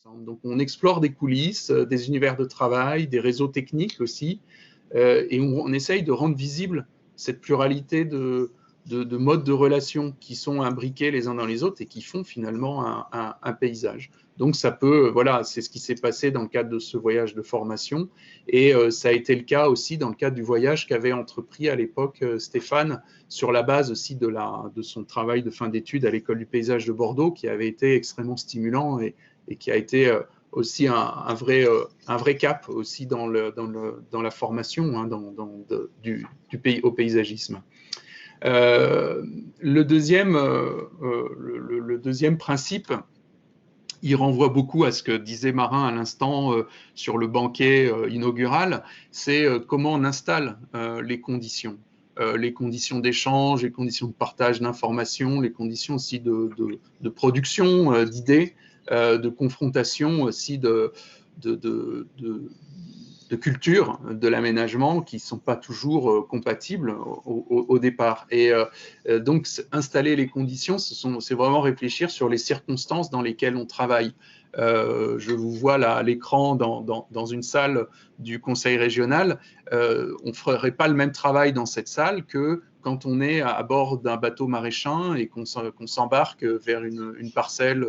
ensemble. Donc, on explore des coulisses, des univers de travail, des réseaux techniques aussi, et on essaye de rendre visible cette pluralité de modes de relations qui sont imbriqués les uns dans les autres et qui font finalement un paysage. Donc ça peut, voilà, c'est ce qui s'est passé dans le cadre de ce voyage de formation, et ça a été le cas aussi dans le cadre du voyage qu'avait entrepris à l'époque Stéphane, sur la base aussi de son travail de fin d'études à l'école du paysage de Bordeaux, qui avait été extrêmement stimulant et qui a été aussi un vrai cap aussi dans la formation, hein, au paysagisme. Le deuxième principe, il renvoie beaucoup à ce que disait Marin à l'instant sur le banquet inaugural, c'est comment on installe les conditions d'échange, les conditions de partage d'informations, les conditions aussi de production d'idées, de confrontation aussi de culture de l'aménagement qui ne sont pas toujours compatibles au départ. Et donc, installer les conditions, c'est vraiment réfléchir sur les circonstances dans lesquelles on travaille. Je vous vois là à l'écran dans une salle du conseil régional. On ne ferait pas le même travail dans cette salle que quand on est à bord d'un bateau maraîchin et qu'on s'embarque vers une parcelle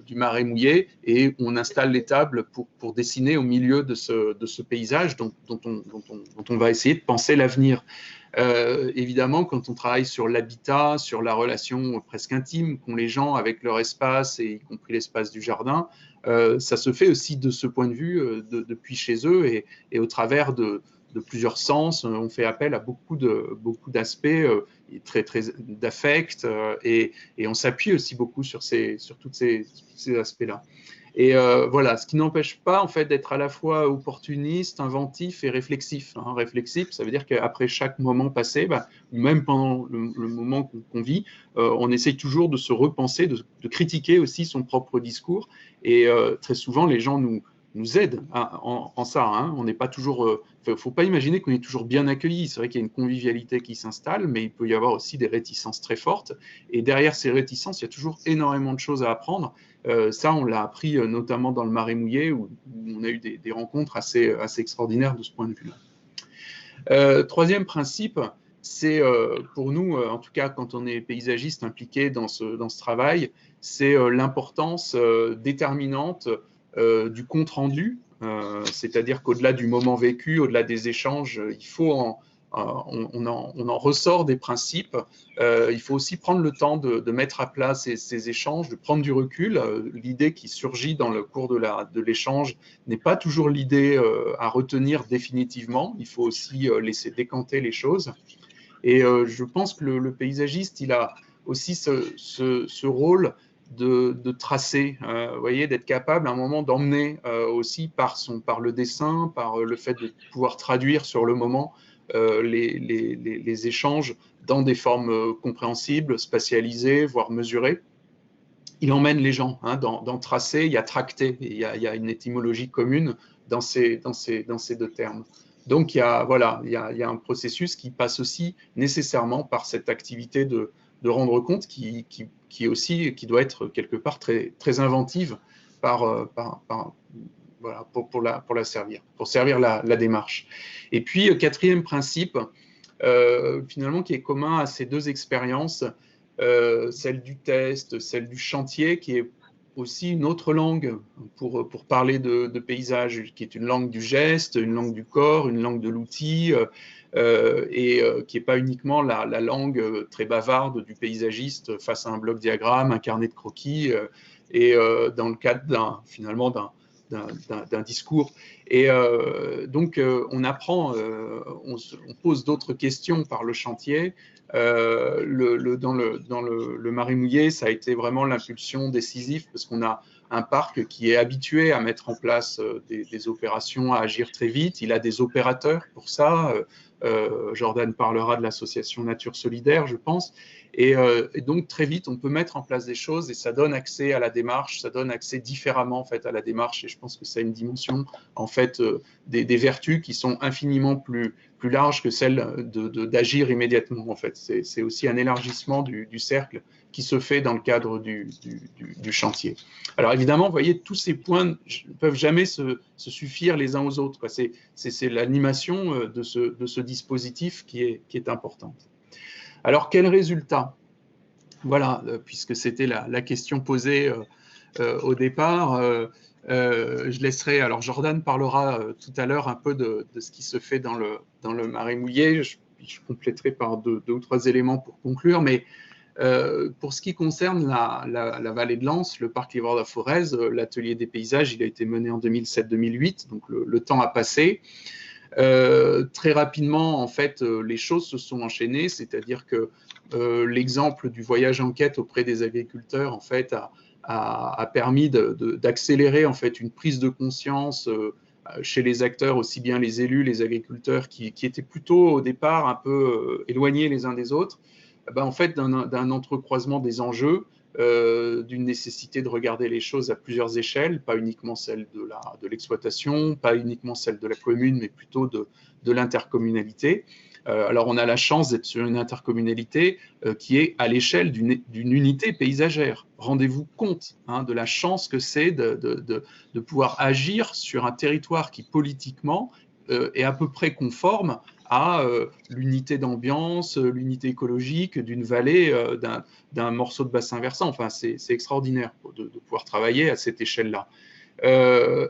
du Marais mouillé, et on installe les tables pour dessiner au milieu de ce paysage dont on va essayer de penser l'avenir. Évidemment, quand on travaille sur l'habitat, sur la relation presque intime qu'ont les gens avec leur espace, et y compris l'espace du jardin, ça se fait aussi de ce point de vue depuis chez eux, et au travers de plusieurs sens. On fait appel à beaucoup d'aspects très d'affect, et on s'appuie aussi beaucoup sur tous ces aspects-là. Et voilà, ce qui n'empêche pas en fait d'être à la fois opportuniste, inventif et réflexif. Hein. Réflexif, ça veut dire qu'après chaque moment passé, même pendant le moment qu'on vit, on essaye toujours de se repenser, de critiquer aussi son propre discours. Et très souvent, les gens nous aident en ça. Hein. On n'est pas toujours. Faut pas imaginer qu'on est toujours bien accueilli. C'est vrai qu'il y a une convivialité qui s'installe, mais il peut y avoir aussi des réticences très fortes. Et derrière ces réticences, il y a toujours énormément de choses à apprendre. Ça, on l'a appris notamment dans le Marais mouillé, où on a eu des rencontres assez extraordinaires de ce point de vue-là. Troisième principe, c'est pour nous, en tout cas quand on est paysagiste impliqué dans ce travail, c'est l'importance déterminante du compte-rendu, c'est-à-dire qu'au-delà du moment vécu, au-delà des échanges, il faut on en ressort des principes. Il faut aussi prendre le temps de mettre à plat ces échanges, de prendre du recul. L'idée qui surgit dans le cours de l'échange n'est pas toujours l'idée à retenir définitivement. Il faut aussi laisser décanter les choses. Et je pense que le paysagiste, il a aussi ce rôle de tracer, vous voyez, d'être capable à un moment d'emmener aussi par le dessin, par le fait de pouvoir traduire sur le moment les échanges dans des formes compréhensibles, spatialisées, voire mesurées. Il emmène les gens dans tracer, il y a tracter, il y a une étymologie commune dans ces deux termes. Donc, il y a un processus qui passe aussi nécessairement par cette activité de rendre compte qui doit être quelque part très, très inventive voilà, pour la servir, pour servir la démarche. Et puis, quatrième principe, finalement, qui est commun à ces deux expériences, celle du test, celle du chantier, qui est aussi une autre langue pour parler de paysage, qui est une langue du geste, une langue du corps, une langue de l'outil, et qui n'est pas uniquement la langue très bavarde du paysagiste face à un bloc diagramme, un carnet de croquis, et dans le cadre finalement d'un discours. Et donc, on apprend, on pose d'autres questions par le chantier. Dans le Marais mouillé, ça a été vraiment l'impulsion décisive, parce qu'on a un parc qui est habitué à mettre en place des opérations, à agir très vite. Il a des opérateurs pour ça. Jordan parlera de l'association Nature Solidaire, je pense. Et donc, très vite, on peut mettre en place des choses et ça donne accès à la démarche, ça donne accès différemment en fait, à la démarche. Et je pense que ça a une dimension en fait, des vertus qui sont infiniment plus larges que celle d'agir immédiatement. En fait. C'est aussi un élargissement du cercle qui se fait dans le cadre du chantier. Alors évidemment, vous voyez, tous ces points ne peuvent jamais se suffire les uns aux autres. C'est l'animation de ce dispositif qui est importante. Alors, quel résultat? Voilà, puisque c'était la question posée au départ. Je laisserai, alors Jordan parlera tout à l'heure un peu de ce qui se fait dans le Marais mouillé. Je compléterai par deux ou trois éléments pour conclure, mais pour ce qui concerne la vallée de Lens, le parc Livre-de-Forez, l'atelier des paysages, il a été mené en 2007-2008, donc le temps a passé. Très rapidement, en fait, les choses se sont enchaînées, c'est-à-dire que l'exemple du voyage enquête auprès des agriculteurs, en fait, a permis d'accélérer en fait une prise de conscience chez les acteurs, aussi bien les élus, les agriculteurs, qui étaient plutôt au départ un peu éloignés les uns des autres, en fait, d'un entrecroisement des enjeux, d'une nécessité de regarder les choses à plusieurs échelles, pas uniquement celle de l'exploitation, pas uniquement celle de la commune, mais plutôt de l'intercommunalité. Alors, on a la chance d'être sur une intercommunalité qui est à l'échelle d'une unité paysagère. Rendez-vous compte de la chance que c'est de pouvoir agir sur un territoire qui, politiquement, est à peu près conforme à l'unité d'ambiance, l'unité écologique d'une vallée, d'un morceau de bassin versant. Enfin, c'est extraordinaire de pouvoir travailler à cette échelle-là.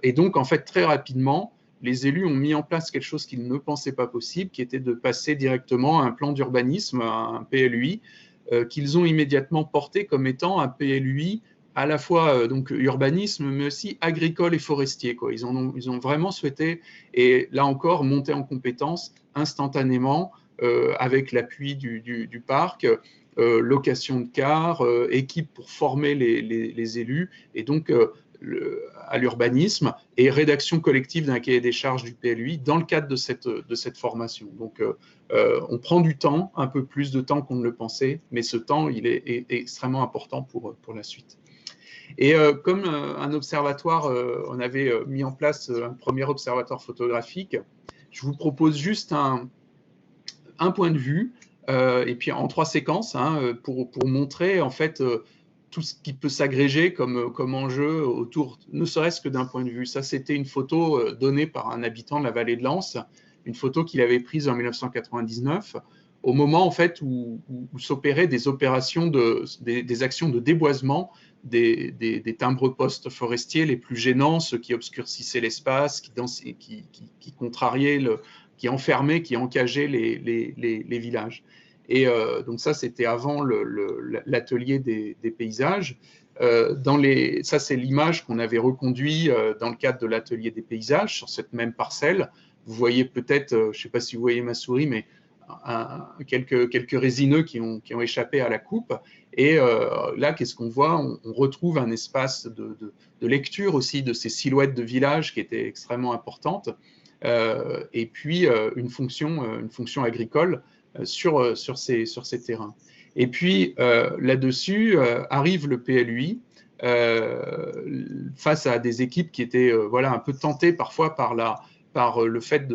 Et donc, en fait, très rapidement, les élus ont mis en place quelque chose qu'ils ne pensaient pas possible, qui était de passer directement à un plan d'urbanisme, un PLUI, qu'ils ont immédiatement porté comme étant un PLUI à la fois donc urbanisme, mais aussi agricole et forestier. Quoi. Ils ont vraiment souhaité, et là encore, monter en compétences instantanément avec l'appui du parc, location de cars, équipe pour former les élus, et donc à l'urbanisme et rédaction collective d'un cahier des charges du PLUI dans le cadre de cette formation. Donc, on prend du temps, un peu plus de temps qu'on ne le pensait, mais ce temps, il est extrêmement important pour la suite. Et comme un observatoire, on avait mis en place un premier observatoire photographique, je vous propose juste un point de vue, et puis en 3 séquences, pour montrer en fait tout ce qui peut s'agréger comme enjeu autour, ne serait-ce que d'un point de vue. Ça, c'était une photo donnée par un habitant de la vallée de Lens, une photo qu'il avait prise en 1999, au moment en fait où s'opéraient des opérations, des actions de déboisement des timbres-postes forestiers les plus gênants, ceux qui obscurcissaient l'espace, qui contrariaient, qui enfermaient, qui encageaient les villages. Et donc ça, c'était avant l'atelier des paysages. Ça, c'est l'image qu'on avait reconduite dans le cadre de l'atelier des paysages sur cette même parcelle. Vous voyez peut-être, je ne sais pas si vous voyez ma souris, mais quelques résineux qui ont échappé à la coupe. Et là, qu'est-ce qu'on voit? On retrouve un espace de lecture aussi de ces silhouettes de village qui étaient extrêmement importantes. Et puis une fonction agricole sur ces terrains. Et puis là-dessus arrive le PLUI face à des équipes qui étaient voilà, un peu tentées parfois par le fait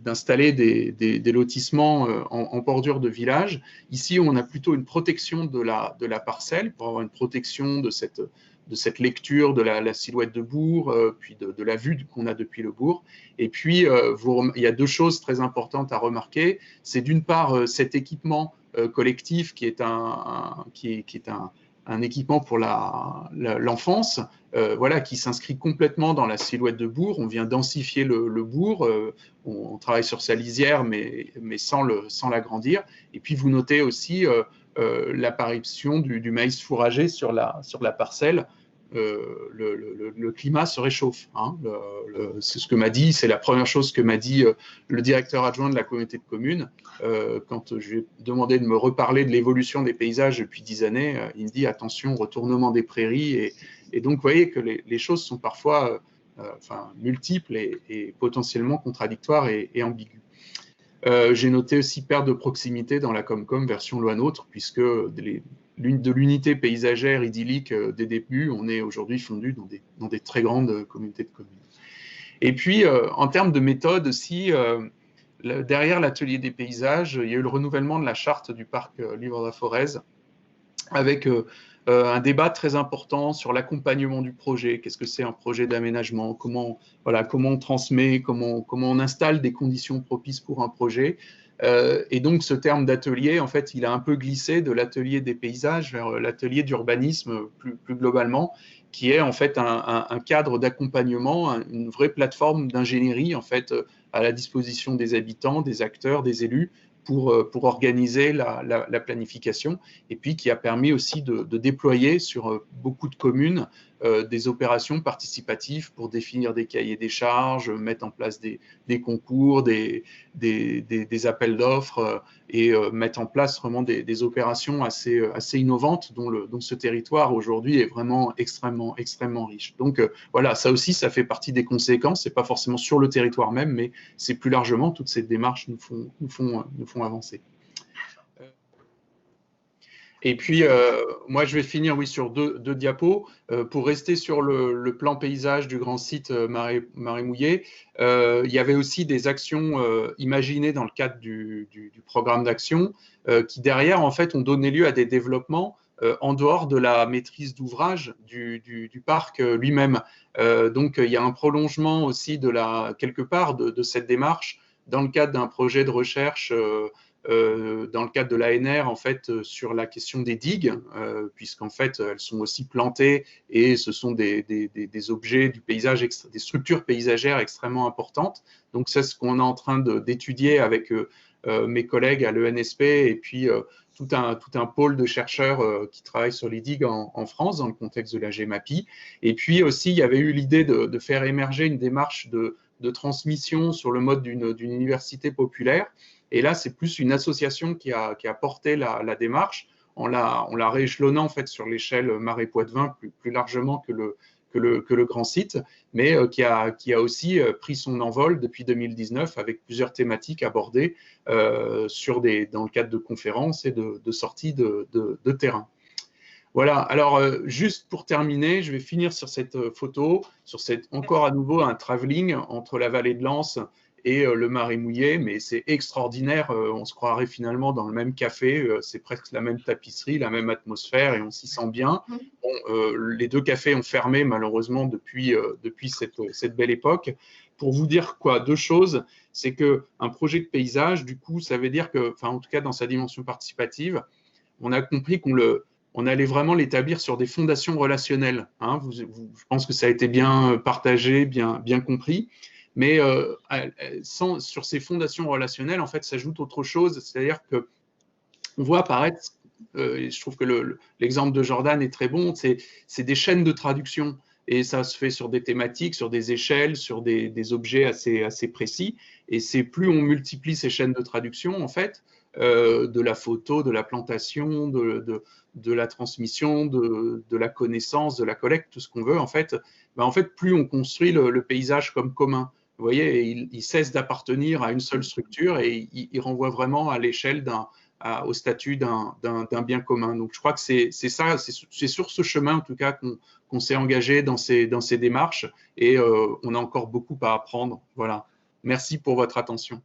d'installer des lotissements en bordure de village. Ici, on a plutôt une protection de la parcelle pour avoir une protection de cette lecture de la silhouette de bourg, puis de la vue qu'on a depuis le bourg. Et puis, il y a 2 choses très importantes à remarquer. C'est d'une part cet équipement collectif qui est un équipement pour l'enfance, voilà, qui s'inscrit complètement dans la silhouette de bourg. On vient densifier le bourg, on travaille sur sa lisière, mais sans l'agrandir. Et puis, vous notez aussi l'apparition du maïs fourragé sur la parcelle. Le climat se réchauffe. C'est ce que m'a dit, c'est la première chose que m'a dit le directeur adjoint de la communauté de communes quand je lui ai demandé de me reparler de l'évolution des paysages depuis 10 années. Il me dit attention, retournement des prairies. Et donc, vous voyez que les choses sont parfois multiples et potentiellement contradictoires et ambiguës. J'ai noté aussi perte de proximité dans la Comcom version loi NOTRe, puisque de l'unité paysagère idyllique des débuts, on est aujourd'hui fondu dans des très grandes communautés de communes. Et puis, en termes de méthode aussi, derrière l'atelier des paysages, il y a eu le renouvellement de la charte du parc Livre-la-Forez, avec un débat très important sur l'accompagnement du projet. Qu'est-ce que c'est un projet d'aménagement? Comment on transmet, comment on installe des conditions propices pour un projet. Et donc, ce terme d'atelier, en fait, il a un peu glissé de l'atelier des paysages vers l'atelier d'urbanisme plus globalement, qui est en fait un cadre d'accompagnement, une vraie plateforme d'ingénierie, en fait, à la disposition des habitants, des acteurs, des élus, pour organiser la planification, et puis qui a permis aussi de déployer sur beaucoup de communes des opérations participatives pour définir des cahiers des charges, mettre en place des concours, des appels d'offres, et mettre en place vraiment des opérations assez innovantes dont ce territoire aujourd'hui est vraiment extrêmement riche. Donc voilà, ça aussi, ça fait partie des conséquences. C'est pas forcément sur le territoire même, mais c'est plus largement, toutes ces démarches nous font avancer. Et puis, moi, je vais finir, oui, sur deux diapos. Pour rester sur le plan paysage du grand site Marais Mouillé, il y avait aussi des actions imaginées dans le cadre du programme d'action qui, derrière, en fait, ont donné lieu à des développements en dehors de la maîtrise d'ouvrage du parc lui-même. Donc, il y a un prolongement aussi quelque part de cette démarche dans le cadre d'un projet de recherche dans le cadre de l'ANR, en fait, sur la question des digues, puisqu'en fait, elles sont aussi plantées et ce sont des objets du paysage, des structures paysagères extrêmement importantes. Donc, c'est ce qu'on est en train d'étudier avec mes collègues à l'ENSP et puis tout un pôle de chercheurs qui travaillent sur les digues en France, dans le contexte de la GEMAPI. Et puis aussi, il y avait eu l'idée de faire émerger une démarche de transmission sur le mode d'une université populaire. Et là, c'est plus une association qui a porté la démarche en la rééchelonnant en fait sur l'échelle Marais-Poitevin plus largement que le grand site, mais qui a aussi pris son envol depuis 2019 avec plusieurs thématiques abordées dans le cadre de conférences et de sorties de terrain. Voilà, alors juste pour terminer, je vais finir sur cette photo, encore à nouveau un travelling entre la vallée de l'Anse et le Marais Mouillé, mais c'est extraordinaire, on se croirait finalement dans le même café, c'est presque la même tapisserie, la même atmosphère et on s'y sent bien. Bon, les deux cafés ont fermé malheureusement depuis cette belle époque. Pour vous dire quoi, deux choses, c'est qu'un projet de paysage, du coup, ça veut dire que, enfin en tout cas dans sa dimension participative, on a compris qu'on allait vraiment l'établir sur des fondations relationnelles. Hein. Je pense que ça a été bien partagé, bien compris. Mais sur ces fondations relationnelles, en fait, s'ajoute autre chose. C'est-à-dire qu'on voit apparaître, et je trouve que l'exemple de Jordan est très bon, c'est des chaînes de traduction. Et ça se fait sur des thématiques, sur des échelles, sur des objets assez précis. Et c'est plus on multiplie ces chaînes de traduction, en fait, de la photo, de la plantation, de la transmission, de la connaissance, de la collecte, tout ce qu'on veut, en fait, plus on construit le paysage comme commun. Vous voyez, il cesse d'appartenir à une seule structure et il renvoie vraiment à l'échelle au statut d'un bien commun. Donc, je crois que c'est sur ce chemin, en tout cas, qu'on s'est engagé dans ces démarches et on a encore beaucoup à apprendre. Voilà. Merci pour votre attention.